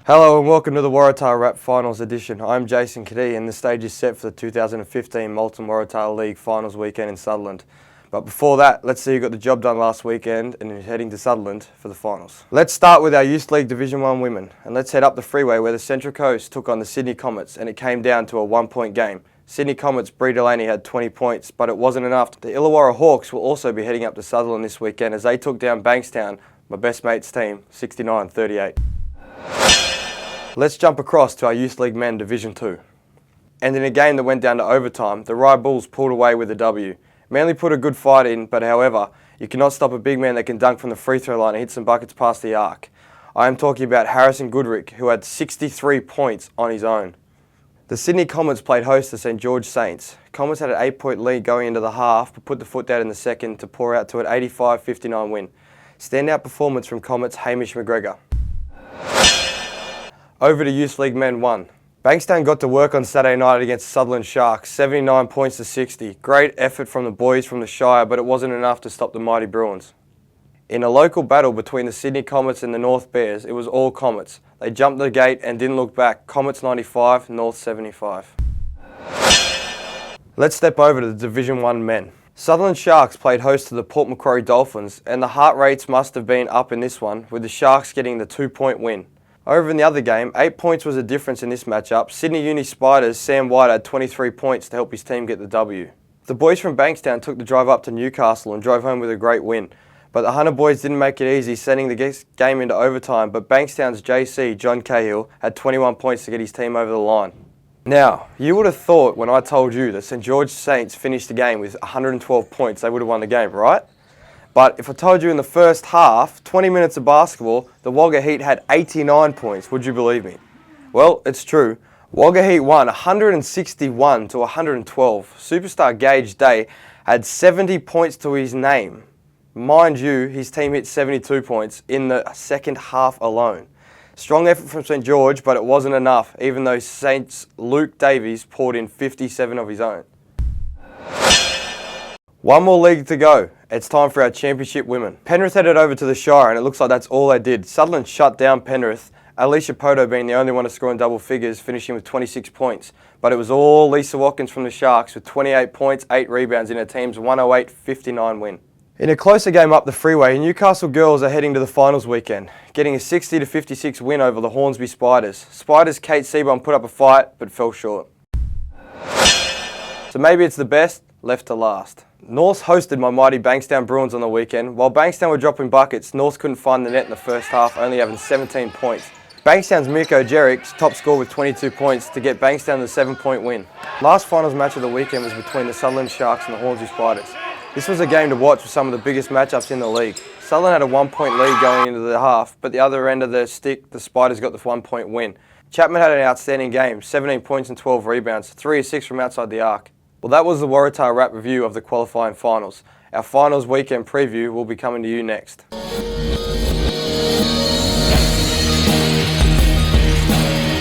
Hello and welcome to the Waratah Wrap Finals edition. I'm Jason Cadee and the stage is set for the 2015 Malton Waratah League Finals weekend in Sutherland. But before that, let's see who got the job done last weekend and is heading to Sutherland for the finals. Let's start with our Youth League Division 1 women and let's head up the freeway where the Central Coast took on the Sydney Comets and it came down to a 1-point game. Sydney Comets' Bree Delaney had 20 points, but it wasn't enough. The Illawarra Hawks will also be heading up to Sutherland this weekend as they took down Bankstown, my best mate's team, 69-38. Let's jump across to our Youth League Men Division 2. And in a game that went down to overtime, the Rye Bulls pulled away with a W. Manly put a good fight in, but however, you cannot stop a big man that can dunk from the free throw line and hit some buckets past the arc. I am talking about Harrison Goodrick, who had 63 points on his own. The Sydney Comets played host to St George Saints. Comets had an 8-point lead going into the half, but put the foot down in the second to pour out to an 85-59 win. Standout performance from Comets' Hamish McGregor. Over to Youth League Men 1. Bankstown got to work on Saturday night against Sutherland Sharks, 79 points to 60. Great effort from the boys from the Shire, but it wasn't enough to stop the mighty Bruins. In a local battle between the Sydney Comets and the North Bears, it was all Comets. They jumped the gate and didn't look back. Comets 95, North 75. Let's step over to the Division 1 Men. Sutherland Sharks played host to the Port Macquarie Dolphins, and the heart rates must have been up in this one, with the Sharks getting the 2-point win. Over in the other game, 8 points was the difference in this matchup. Sydney Uni Spiders' Sam White had 23 points to help his team get the W. The boys from Bankstown took the drive up to Newcastle and drove home with a great win. But the Hunter boys didn't make it easy, sending the game into overtime, but Bankstown's JC, John Cahill, had 21 points to get his team over the line. Now, you would have thought when I told you that St George Saints finished the game with 112 points, they would have won the game, right? But if I told you in the first half, 20 minutes of basketball, the Wagga Heat had 89 points, would you believe me? Well, it's true. Wagga Heat won 161 to 112. Superstar Gage Day had 70 points to his name. Mind you, his team hit 72 points in the second half alone. Strong effort from St George, but it wasn't enough, even though Saints' Luke Davies poured in 57 of his own. One more league to go. It's time for our championship women. Penrith headed over to the Shire and it looks like that's all they did. Sutherland shut down Penrith, Alicia Poto being the only one to score in double figures, finishing with 26 points. But it was all Lisa Watkins from the Sharks with 28 points, 8 rebounds in her team's 108-59 win. In a closer game up the freeway, Newcastle girls are heading to the finals weekend, getting a 60-56 win over the Hornsby Spiders. Spiders' Kate Seaborn put up a fight, but fell short. So maybe it's the best left to last. North hosted my mighty Bankstown Bruins on the weekend. While Bankstown were dropping buckets, North couldn't find the net in the first half, only having 17 points. Bankstown's Mirko Jeric top score with 22 points to get Bankstown the 7-point win. Last finals match of the weekend was between the Sutherland Sharks and the Hornsby Spiders. This was a game to watch with some of the biggest matchups in the league. Sutherland had a 1-point lead going into the half, but the other end of the stick, the Spiders got the 1-point win. Chapman had an outstanding game, 17 points and 12 rebounds, 3 assists from outside the arc. Well, that was the Waratah Wrap review of the qualifying finals. Our finals weekend preview will be coming to you next.